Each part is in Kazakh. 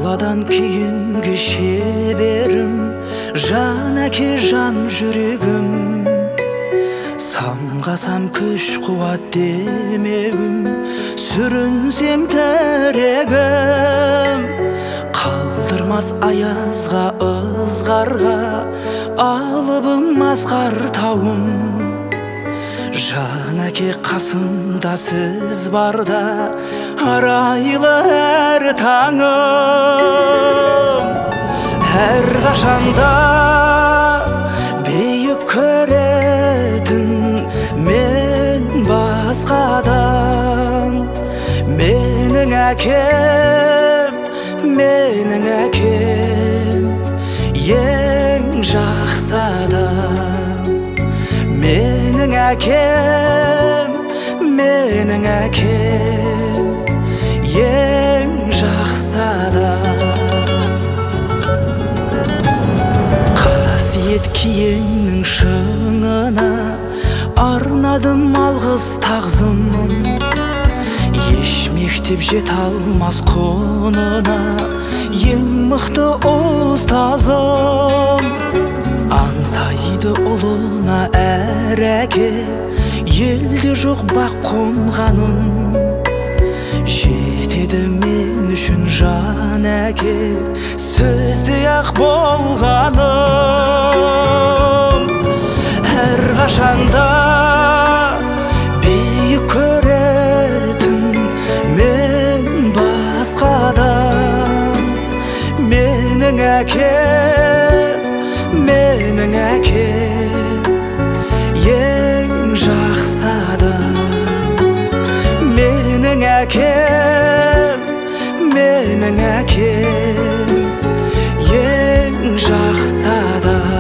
баладан кейінгі шеберім, жан әке жан жүрегім. Самғасам күш қуат демегім, сүрінсем тірегім. Қалдырмас аязға ызғарға, алыбым асқар тауым. Жан әке қасымда сіз барда, арайлы әр таңым. Әр қашанда бейік көретін мен басқадан. Менің әкем, менің әкем, ең жақсы адам. Менің әкем, менің әкем, ең жақсы адам. Қасиет киеңнің шыңына арнадым алғыс тағзым. Еш мектеп жете алмас құнына, ең мықты ұстазым. Аңсайды ұлына әр әке, елде жоқ бақ қонғаным. Жетеді мен үшін жан әке, сөзде ақ болғаным. Әр қашанда бейік көретін мен басқадан. Менің әкем, менің әкем, ең жақсы адам. Менің әкем, менің әкем, ең жақсы адам.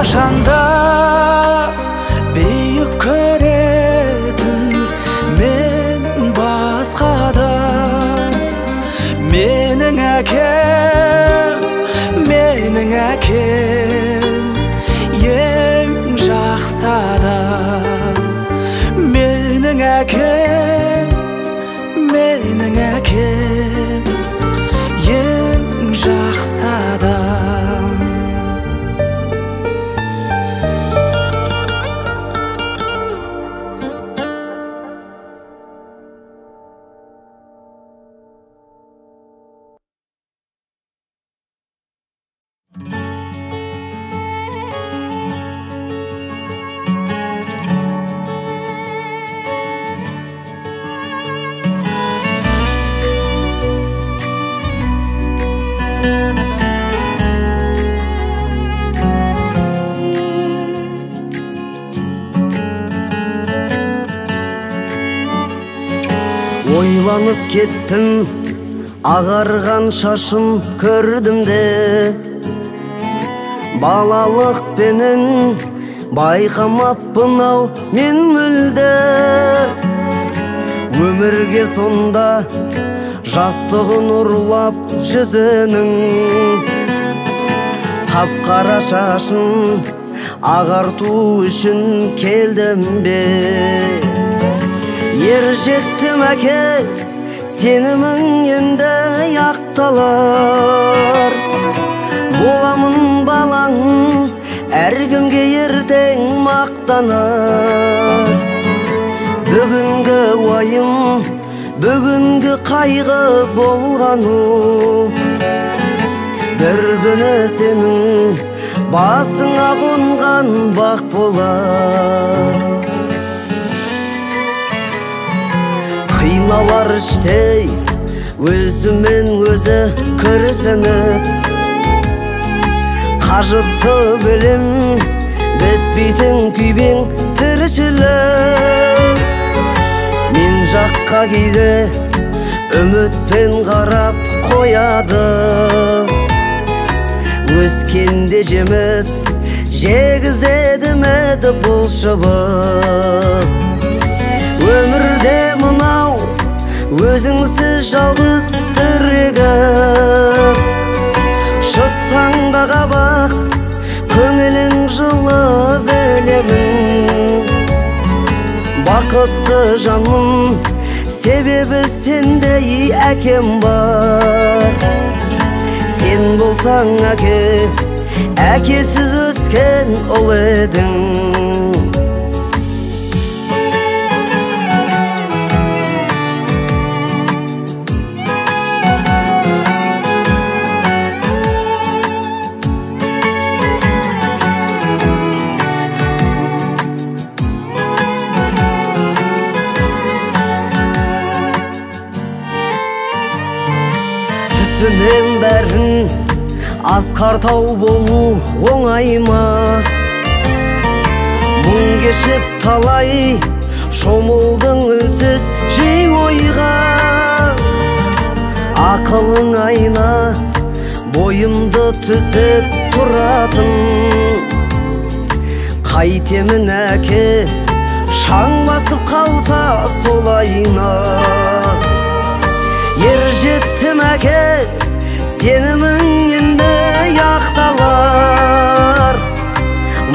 Қашанда бейік көретін мен басқадан. Менің әкем, менің әкем, ең жақсы адам. Менің әкем, менің әкем, ең жақсы адам. Ойланып кеттім, ағарған шашым көрдім де. Балалықпенен байқамаппын ау мен мүлде. Өмірге сонда жастығын ұрлап жүзінің, қап-қара шашын ағарту үшін келдім бе. Ер жеттім әке, сенімің енді ақталар. Боламын балаң, әркімге ертең мақтанар. Бүгінгі уайым, бүгінгі қайғы болғану, бір күні сенің басыңа қонған бақ болар. Қиналар іштей өзімен өзі күрсініп, қажыпты білім бітпейтін күйбең тіршілік. Мен жақ болашаққа кейде үмітпен қарап қояды. Өскенде жеміс жегізеді меді бұл шыбық. Өмірде мынау өзіңсіз жалғыз тірегіп, шытсаң да қабақ көңілің жылы білемін. Бақытты жаным, себебі сендей әкем бар. Сен болсаң әке, әкесіз өскен ұл едің. Түсінен бәрін асқартау болу оңай ма? Мұң кешіп талай шомылдың үнсіз жей ойға. Ақылың айна бойымды түзеп тұратын. Қайтемін әке, шаң басып қалса сол айна. Ер жеттім әке, сенімің енді ақталар.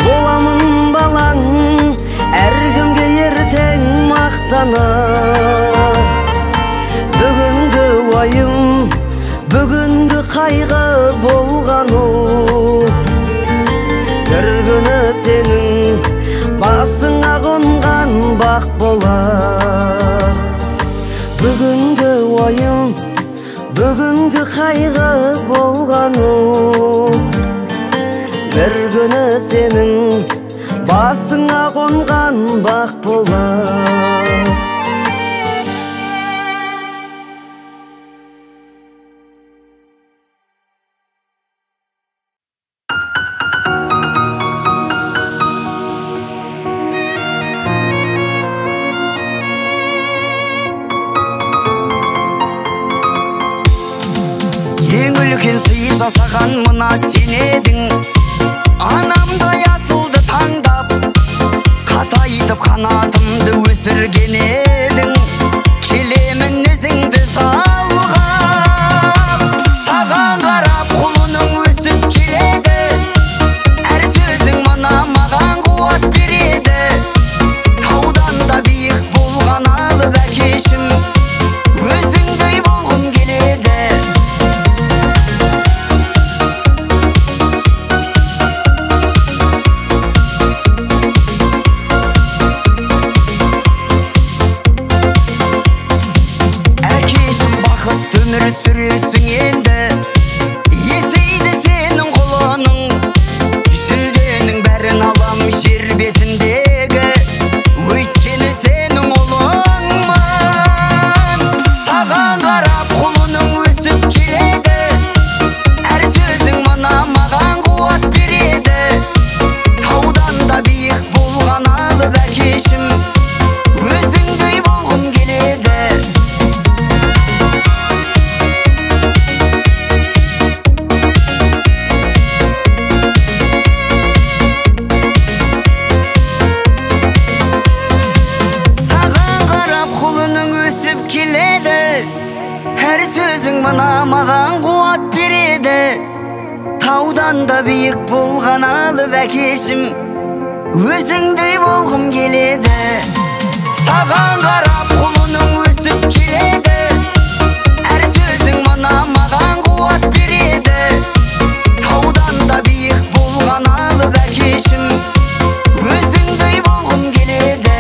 Боламын балаң, әркімге ертең мақтанар. Бүгінгі уайым, бүгінгі қайғы болған ол. Бір күні сенің басыңа қонған бақ болар. Бүгінгі уайым, бүгінгі қайғы болған ол. Бір күні сенің басыңа қонған бақ болар. Үлкен сый жасаған мына сен едің. Анамдай асылды таңдап, қатайтып қанатымды өсірген едің. Келемін ізіңді жалғап, саған қарап құлының өсіп келеді. Әр сөзің мына маған қуат береді. Таудан да биік болған алып әкешім, өзіңдей болғым келеді. Сүресің енді, есейді сенің құлының. Жүлденің бәрін алам жер бетіндегі, өйткені сенің ұлыңмын. Саған қарап құлының өсіп келеді. Әр сөзің мына маған қуат береді. Таудан да биік болған алып әкешім, өзіңдей болғым келеді. Әр сөзің мына маған қуат береді. Таудан да биік болған алып әкешім, өзіңдей болғым келеді. Саған қарап құлының өсіп келеді. Әр сөзің мына маған қуат береді. Таудан да биік болған алып әкешім, өзіңдей болғым келеді.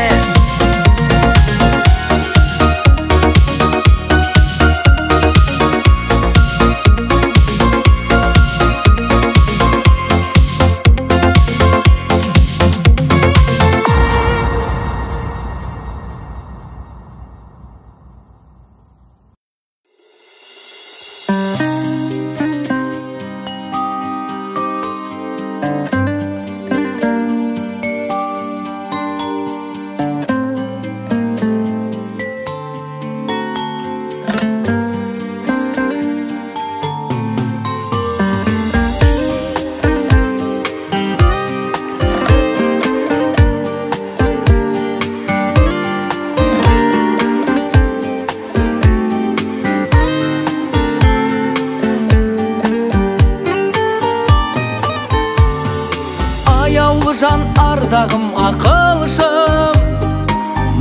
жан ардағым ақылшым,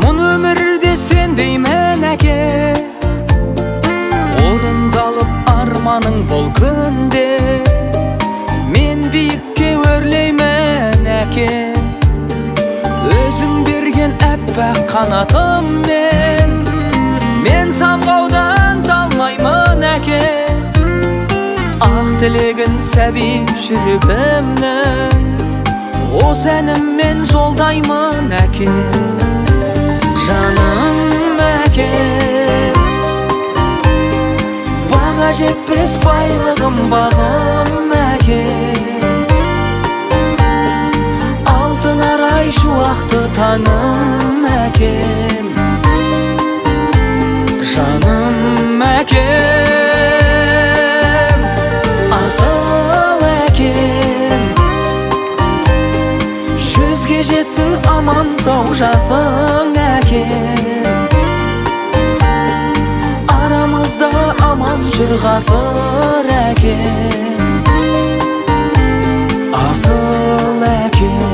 мұн өмірде сен деймін әке. Орындалып арманың бұл күнде, мен биікке өрлеймін әке. Өзің берген әппақ қанатыммен, мен самғаудан талмаймын әке. Ақ тілегін сәби жүрегімнің, осы әніммен жолдаймын әке. Жаным әке, баға жетпес байлығым бағым әке. Алтын арай шуақты таңым әкем. Жаным әкем, асыл әкем. Жүзге жетсін аман сау жасың әкем. Арамызда аман жүр ғасыр әкем. Асыл әкем.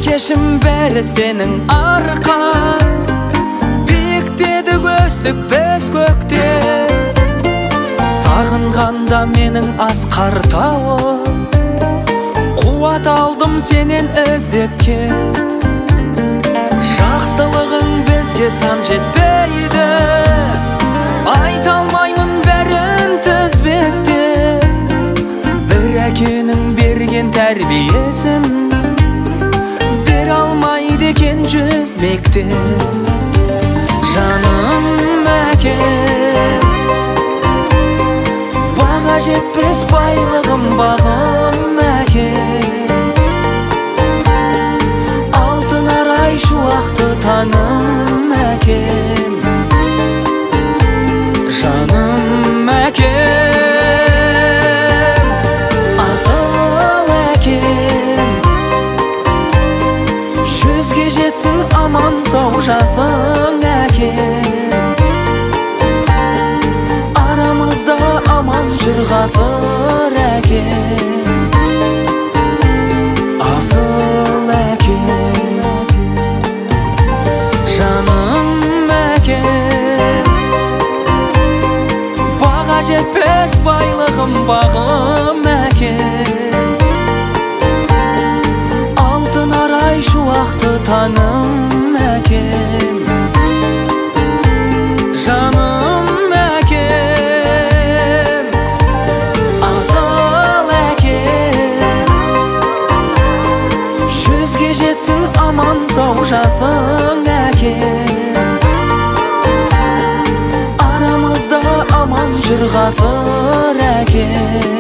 Кешім бәрі сенің арқан, биіктедік өстік біз көкте. Сағынғанда менің асқар тауым, қуат алдым сенен іздеп кел. Жақсылығың бізге сан жетпейді, айта алмаймын бәрін тізбекте. Бір әкенің берген тәрбиесін алмайды екен жүз мектеп. Жаным әкем, баға жетпес байлығым бағым әкем. Алтын арай шуақты таңым әкем. Жаным әкем, асыл әкем. Жүзге жетсін аман сау жасың әкем. Арамызда аман жүр ғасыр әкем. Асыл әкем. Жаным әкем, баға жетпес байлығым бағым әкем. Шуақты таңым әкем. Жаным әкем, асыл әкем. Жүзге жетсін аман сау жасың әкем. Арамызда аман жүр ғасыр әкем.